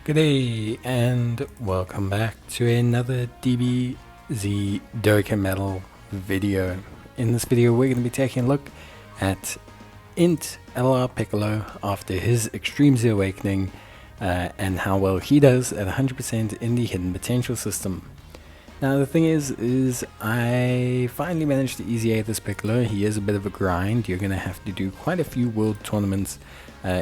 G'day and welcome back to another DBZ Dokkan video. In this video we're going to be taking a look at INT LR Piccolo after his Extreme Z Awakening and how well he does at 100% in the Hidden Potential system. Now the thing is I finally managed to easy A this Piccolo. He is a bit of a grind. You're going to have to do quite a few world tournaments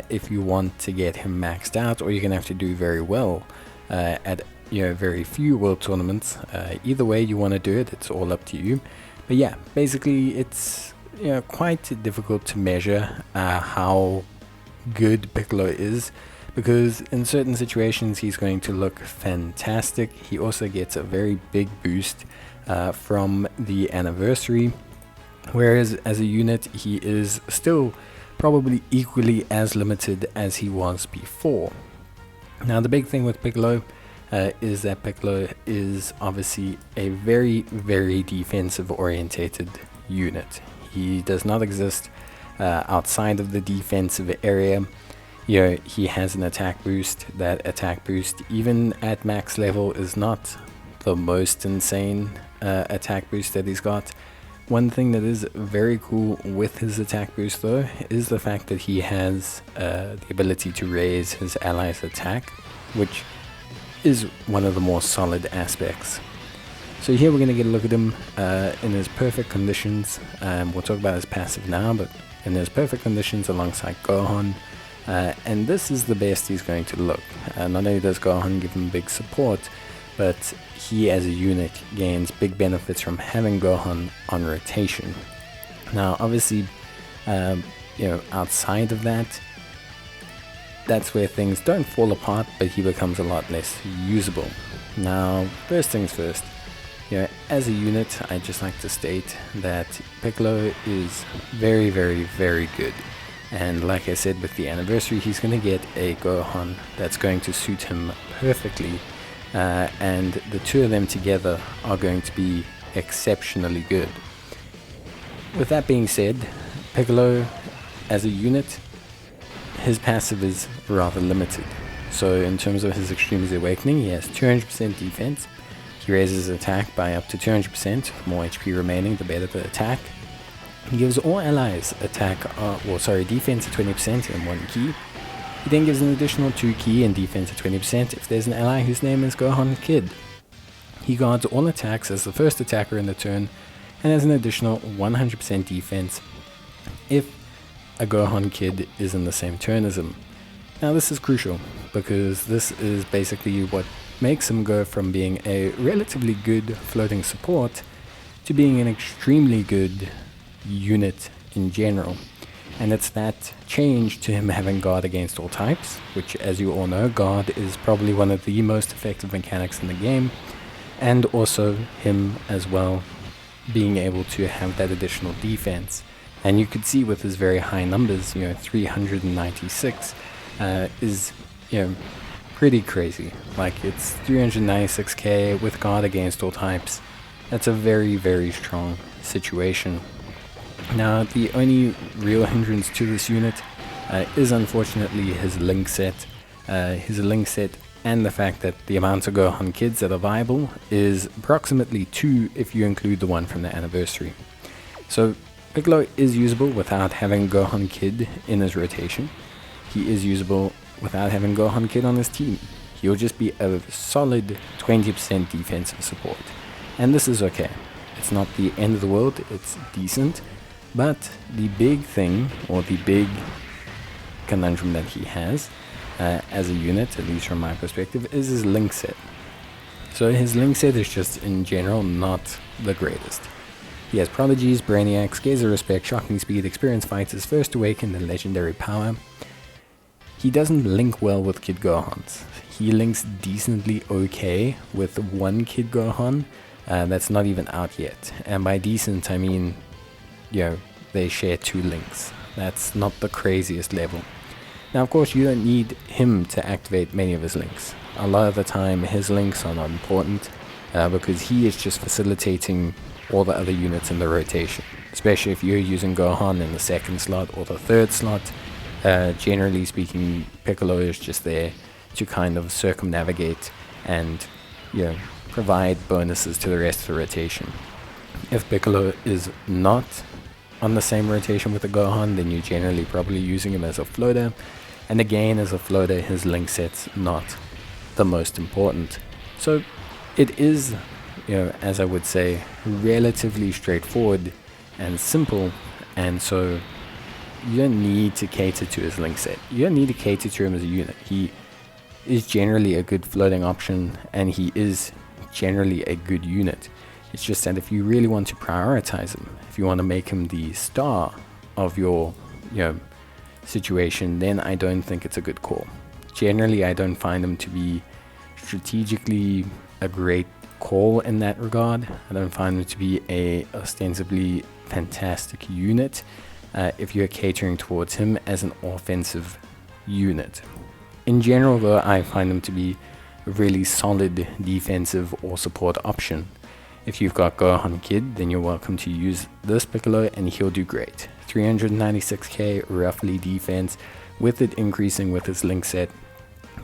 if you want to get him maxed out, or you're going to have to do very well at very few world tournaments. Either way you want to do it, it's all up to you. But yeah, basically it's quite difficult to measure how good Piccolo is, because in certain situations he's going to look fantastic. He also gets a very big boost from the anniversary, whereas as a unit he is still probably equally as limited as he was before. Now the big thing with Piccolo is that Piccolo is obviously a very defensive orientated unit. He does not exist outside of the defensive area. He has an attack boost. That attack boost, even at max level, is not the most insane attack boost that he's got. One thing that is very cool with his attack boost though is the fact that he has the ability to raise his allies' attack, which is one of the more solid aspects. So here we're going to get a look at him in his perfect conditions. We'll talk about his passive now, but in his perfect conditions alongside Gohan. And this is the best he's going to look. Not only does Gohan give him big support, but he as a unit gains big benefits from having Gohan on rotation. Now obviously, outside of that, that's where things don't fall apart, but he becomes a lot less usable. Now first things first, as a unit, I'd just like to state that Piccolo is very good. And like I said, with the anniversary, he's going to get a Gohan that's going to suit him perfectly. And the two of them together are going to be exceptionally good. With that being said, Piccolo as a unit, his passive is rather limited. So in terms of his Extreme Z Awakening, he has 200% defense. He raises his attack by up to 200%. The more HP remaining, the better the attack. He gives all allies defense at 20% and 1 key. He then gives an additional 2 key and defense at 20% if there's an ally whose name is Gohan Kid. He guards all attacks as the first attacker in the turn and has an additional 100% defense if a Gohan Kid is in the same turn as him. Now this is crucial, because this is basically what makes him go from being a relatively good floating support to being an extremely good unit in general. And it's that change to him having guard against all types, which, as you all know, guard is probably one of the most effective mechanics in the game, and also him as well being able to have that additional defense. And you could see with his very high numbers, 396 is pretty crazy. Like, it's 396k with guard against all types. That's a very strong situation. Now the only real hindrance to this unit is unfortunately his link set. His link set and the fact that the amount of Gohan Kids that are viable is approximately 2 if you include the one from the anniversary. So Piccolo is usable without having Gohan Kid in his rotation. He is usable without having Gohan Kid on his team. He'll just be a solid 20% defensive support. And this is okay. It's not the end of the world, it's decent. But the big thing, or the big conundrum that he has as a unit, at least from my perspective, is his link set. So his link set is just in general not the greatest. He has Prodigies, Brainiacs, Gaze of Respect, Shocking Speed, Experienced Fighters, First Awakened, and Legendary Power. He doesn't link well with Kid Gohans. He links decently okay with one Kid Gohan that's not even out yet. And by decent, I mean they share 2 links. That's not the craziest level. Now of course you don't need him to activate many of his links. A lot of the time his links are not important because he is just facilitating all the other units in the rotation. Especially if you're using Gohan in the 2nd slot or the 3rd slot. Generally speaking, Piccolo is just there to kind of circumnavigate and, you know, provide bonuses to the rest of the rotation. If Piccolo is not on the same rotation with the Gohan, then you're generally probably using him as a floater, and again, as a floater, his link set's not the most important. So it is, you know, as I would say, relatively straightforward and simple, and so you don't need to cater to his link set. You don't need to cater to him as a unit. He is generally a good floating option, and he is generally a good unit. It's just that if you really want to prioritize him, if you want to make him the star of your, you know, situation, then I don't think it's a good call. Generally, I don't find him to be strategically a great call in that regard. I don't find him to be a ostensibly fantastic unit if you're catering towards him as an offensive unit. In general, though, I find him to be a really solid defensive or support option. If you've got Gohan Kid, then you're welcome to use this Piccolo and he'll do great. 396k roughly defense, with it increasing with his link set,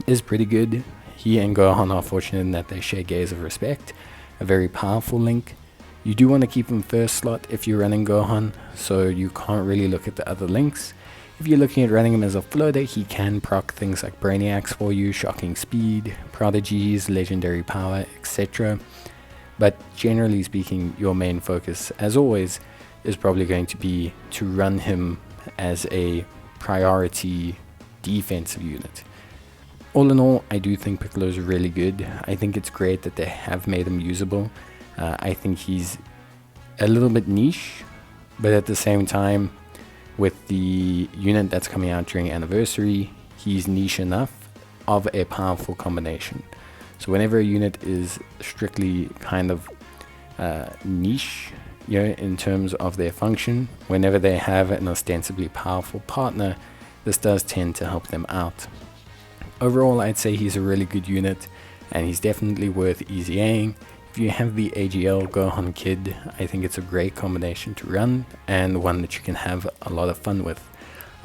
is pretty good. He and Gohan are fortunate in that they share Gaze of Respect, a very powerful link. You do want to keep him first slot if you're running Gohan, so you can't really look at the other links. If you're looking at running him as a floater, he can proc things like Brainiacs for you, Shocking Speed, Prodigies, Legendary Power, etc. But generally speaking, your main focus, as always, is probably going to be to run him as a priority defensive unit. All in all, I do think Piccolo is really good. I think it's great that they have made him usable. I think he's a little bit niche, but at the same time, with the unit that's coming out during Anniversary, he's niche enough of a powerful combination. So whenever a unit is strictly kind of niche, you know, in terms of their function, whenever they have an ostensibly powerful partner, this does tend to help them out. Overall, I'd say he's a really good unit, and he's definitely worth EZAing. If you have the AGL Gohan Kid, I think it's a great combination to run, and one that you can have a lot of fun with.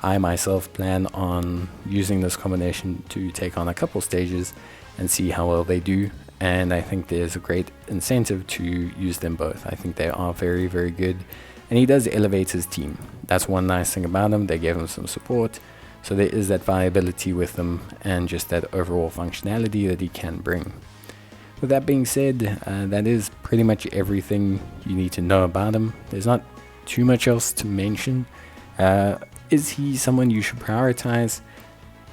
I myself plan on using this combination to take on a couple stages and see how well they do, and I think there's a great incentive to use them both. I think they are very, very good, and he does elevate his team. That's one nice thing about him. They gave him some support, so there is that viability with them and just that overall functionality that he can bring. With that being said, that is pretty much everything you need to know about him. There's not too much else to mention. Is he someone you should prioritize?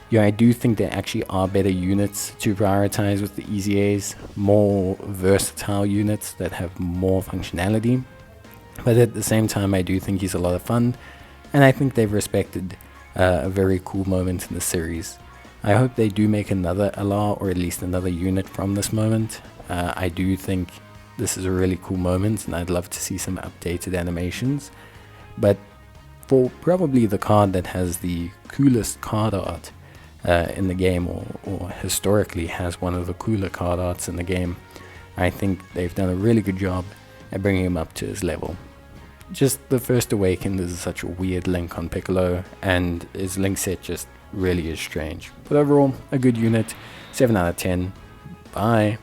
Yeah, I do think there actually are better units to prioritize with the EZAs, more versatile units that have more functionality. But at the same time, I do think he's a lot of fun, and I think they've respected a very cool moment in the series. I hope they do make another LR, or at least another unit from this moment. I do think this is a really cool moment, and I'd love to see some updated animations. But for probably the card that has the coolest card art in the game, or historically has one of the cooler card arts in the game, I think they've done a really good job at bringing him up to his level. Just the First Awakened is such a weird link on Piccolo, and his link set just really is strange. But overall, a good unit, 7 out of 10. Bye.